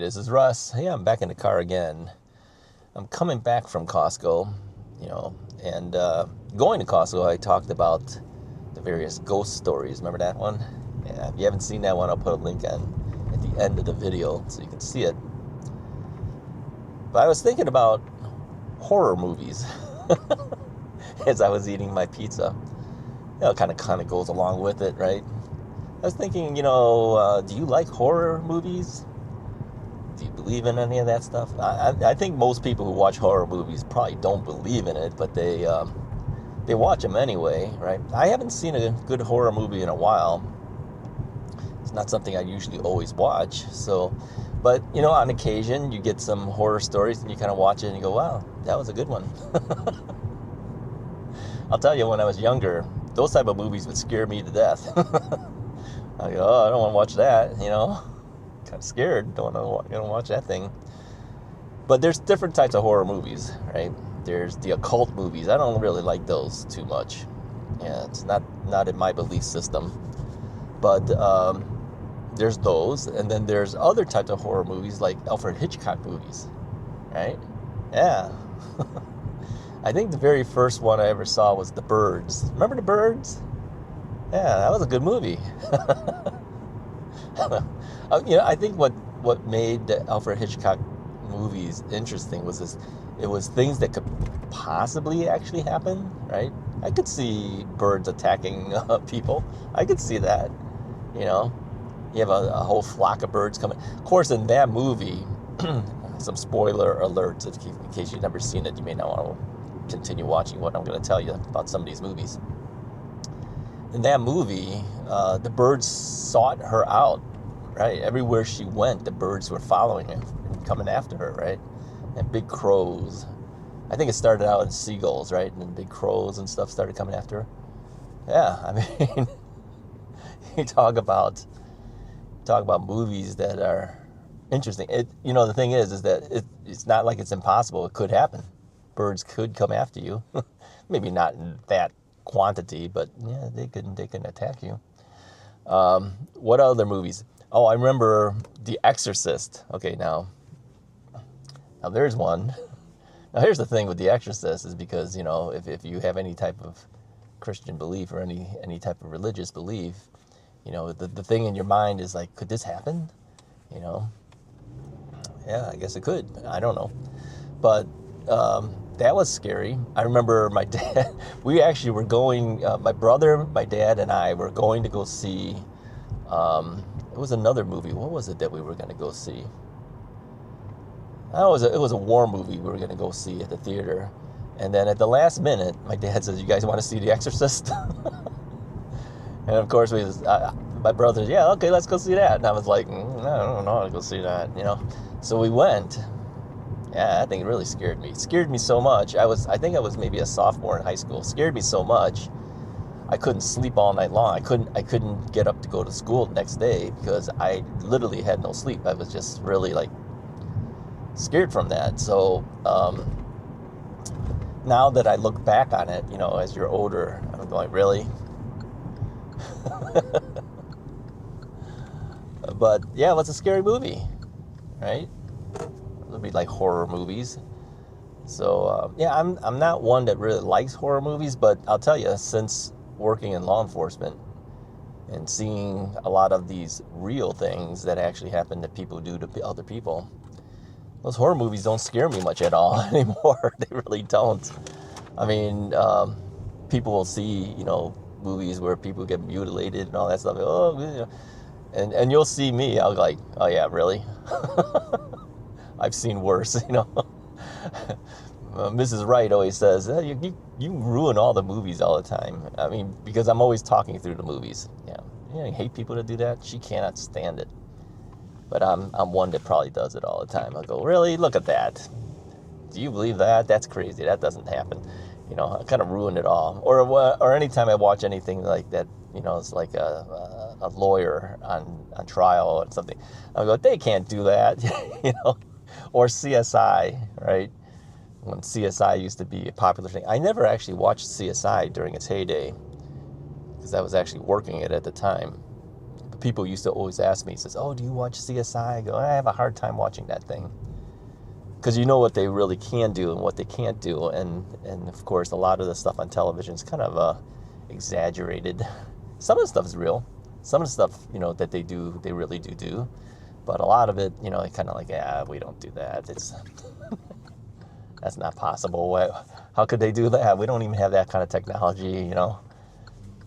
this is Russ. Hey, I'm back in the car again. I'm coming back from Costco, and going to Costco, I talked about the various ghost stories. Remember that one? Yeah, if you haven't seen that one, I'll put a link on at the end of the video so you can see it. But I was thinking about horror movies as I was eating my pizza. It kind of goes along with it, right? I was thinking, do you like horror movies? Do you believe in any of that stuff? I think most people who watch horror movies probably don't believe in it, but they watch them anyway, right? I haven't seen a good horror movie in a while. It's not something I usually always watch. But on occasion you get some horror stories and you kind of watch it and you go, wow, that was a good one. I'll tell you, when I was younger, those type of movies would scare me to death. I go, oh, I don't want to watch that, kind of scared, don't want to watch that thing. But there's different types of horror movies, right? There's the occult movies. I don't really like those too much. Yeah, it's not in my belief system. But there's those, and then there's other types of horror movies like Alfred Hitchcock movies, right? Yeah. I think the very first one I ever saw was The Birds. Remember The Birds? Yeah, that was a good movie. I think what made the Alfred Hitchcock movies interesting was it was things that could possibly actually happen, right? I could see birds attacking people. I could see that, You have a whole flock of birds coming. Of course, in that movie, some spoiler alerts, in case you've never seen it, you may not want to continue watching what I'm going to tell you about some of these movies. In that movie, the birds sought her out, right? Everywhere she went, the birds were following her and coming after her, right? And big crows. I think it started out in seagulls, right? And then big crows and stuff started coming after her. Yeah, I mean, you talk about movies that are interesting. The thing is that it's not like it's impossible. It could happen. Birds could come after you. Maybe not in that quantity, but yeah, they can attack you. What other movies? Oh, I remember The Exorcist. Okay, now there's one. Now here's the thing with The Exorcist is because if you have any type of Christian belief or any type of religious belief, the thing in your mind is like, could this happen? Yeah, I guess it could. I don't know, but that was scary. I remember my dad, we actually were going, my brother, my dad, and I were going to go see, it was another movie. What was it that we were going to go see? Oh, it was a war movie we were going to go see at the theater. And then at the last minute, my dad says, you guys want to see The Exorcist? And of course, my brother said, yeah, okay, let's go see that. And I was like, I don't know how to go see that, So we went. Yeah, that thing really scared me. It scared me so much. I think I was maybe a sophomore in high school. It scared me so much, I couldn't sleep all night long. I couldn't get up to go to school the next day because I literally had no sleep. I was just really scared from that. So now that I look back on it, as you're older, I'm going, really? But yeah, it was a scary movie, right? It'd be like horror movies. So yeah, I'm not one that really likes horror movies, but I'll tell you, since working in law enforcement and seeing a lot of these real things that actually happen that people do to other people, those horror movies don't scare me much at all anymore. They really don't. I mean, people will see, movies where people get mutilated and all that stuff. Oh, and you'll see me. I'll be like, oh yeah, really? I've seen worse, Mrs. Wright always says, you ruin all the movies all the time. I mean, because I'm always talking through the movies. Yeah, I hate people to do that. She cannot stand it. But I'm one that probably does it all the time. I'll go, really? Look at that. Do you believe that? That's crazy. That doesn't happen. I kind of ruin it all. Or anytime I watch anything like that, it's like a lawyer on trial or something. I'll go, they can't do that, Or CSI, right? When CSI used to be a popular thing. I never actually watched CSI during its heyday because I was actually working it at the time. people used to always ask me, says, "Oh, do you watch CSI?" I go, "I have a hard time watching that thing." Because you know what they really can do and what they can't do. And of course, a lot of the stuff on television is kind of exaggerated. Some of the stuff is real. Some of the stuff, that they do, they really do. But a lot of it, it kind of like, yeah, we don't do that. That's not possible. How could they do that? We don't even have that kind of technology,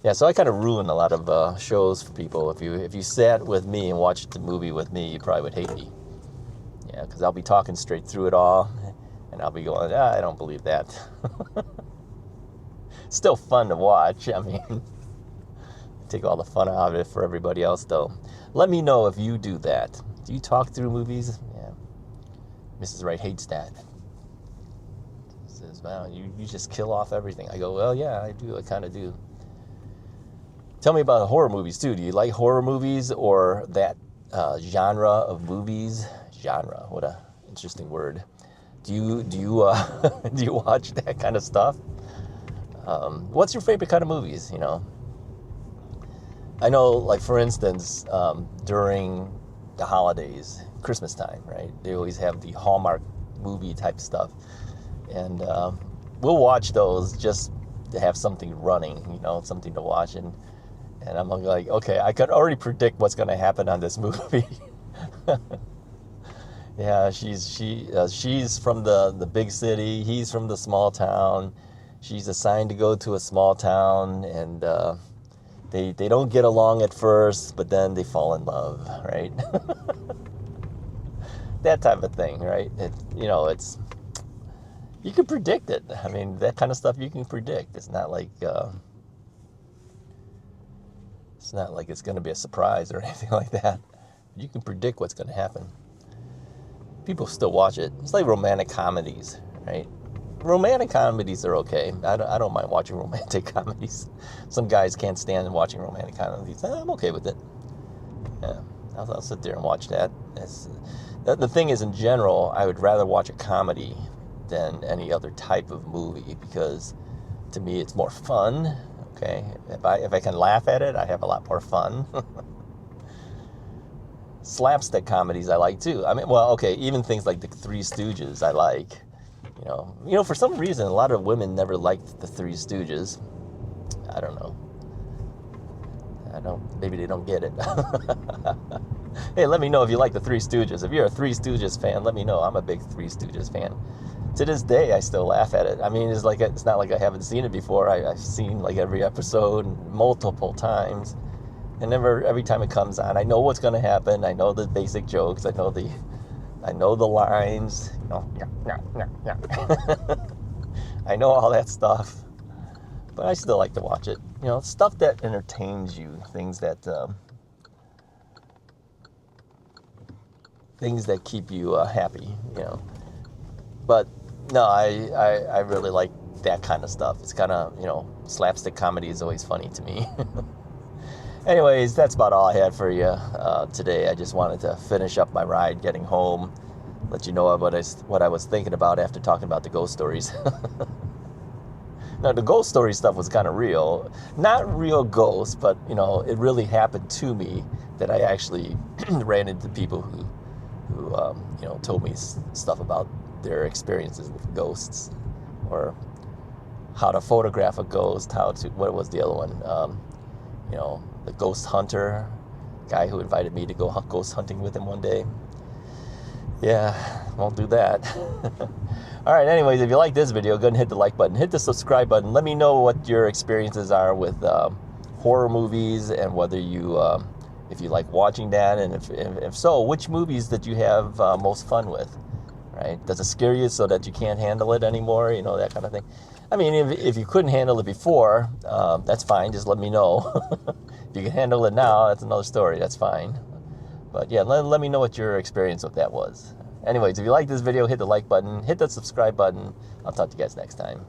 Yeah, so I kind of ruin a lot of shows for people. If you sat with me and watched the movie with me, you probably would hate me. Yeah, because I'll be talking straight through it all, and I'll be going, I don't believe that. Still fun to watch. I mean, take all the fun out of it for everybody else, though. Let me know if you do that. Do you talk through movies? Yeah. Mrs. Wright hates that. She says, "Wow, you just kill off everything." I go, "Well, yeah, I do. I kind of do." Tell me about horror movies, too. Do you like horror movies or that genre of movies? Genre, what a interesting word. Do you do you watch that kind of stuff? What's your favorite kind of movies? I know, like for instance, during the holidays, Christmas time, right? They always have the Hallmark movie type stuff, and we'll watch those just to have something running, something to watch, and I'm like, okay, I could already predict what's going to happen on this movie. Yeah, she's from the big city. He's from the small town. She's assigned to go to a small town, and they don't get along at first, but then they fall in love, right? That type of thing, right? It's you can predict it. I mean, that kind of stuff you can predict. It's not like it's going to be a surprise or anything like that. You can predict what's going to happen. People still watch it. It's like romantic comedies, right? Romantic comedies are okay. I don't mind watching romantic comedies. Some guys can't stand watching romantic comedies. I'm okay with it. Yeah, I'll sit there and watch that. The thing is, in general, I would rather watch a comedy than any other type of movie because, to me, it's more fun. Okay, if I can laugh at it, I have a lot more fun. Slapstick comedies I like too. I mean, well, okay, even things like the Three Stooges I like. For some reason, a lot of women never liked the Three Stooges. I don't know. Maybe they don't get it. Hey, let me know if you like the Three Stooges. If you're a Three Stooges fan, let me know. I'm a big Three Stooges fan. To this day, I still laugh at it. I mean, it's not like I haven't seen it before. I've seen like every episode multiple times. And every time it comes on, I know what's going to happen. I know the basic jokes. I know the lines. I know all that stuff. But I still like to watch it. Stuff that entertains you. Things that keep you happy. But no, I really like that kind of stuff. It's kind of, slapstick comedy is always funny to me. Anyways, that's about all I had for you today. I just wanted to finish up my ride getting home, let you know what I was thinking about after talking about the ghost stories. Now, the ghost story stuff was kind of real. Not real ghosts, but, it really happened to me that I actually ran into people who told me stuff about their experiences with ghosts, or how to photograph a ghost, what was the other one? The ghost hunter guy who invited me to go ghost hunting with him one day. Yeah, won't do that. All right, anyways, if you like this video, go ahead and hit the like button. Hit the subscribe button. Let me know what your experiences are with horror movies, and whether if you like watching that, and if so, which movies did you have most fun with, right? Does it scare you so that you can't handle it anymore? That kind of thing. I mean, if you couldn't handle it before, that's fine. Just let me know. If you can handle it now, that's another story. That's fine. But yeah, let me know what your experience with that was. Anyways, if you like this video, hit the like button, hit the subscribe button. I'll talk to you guys next time.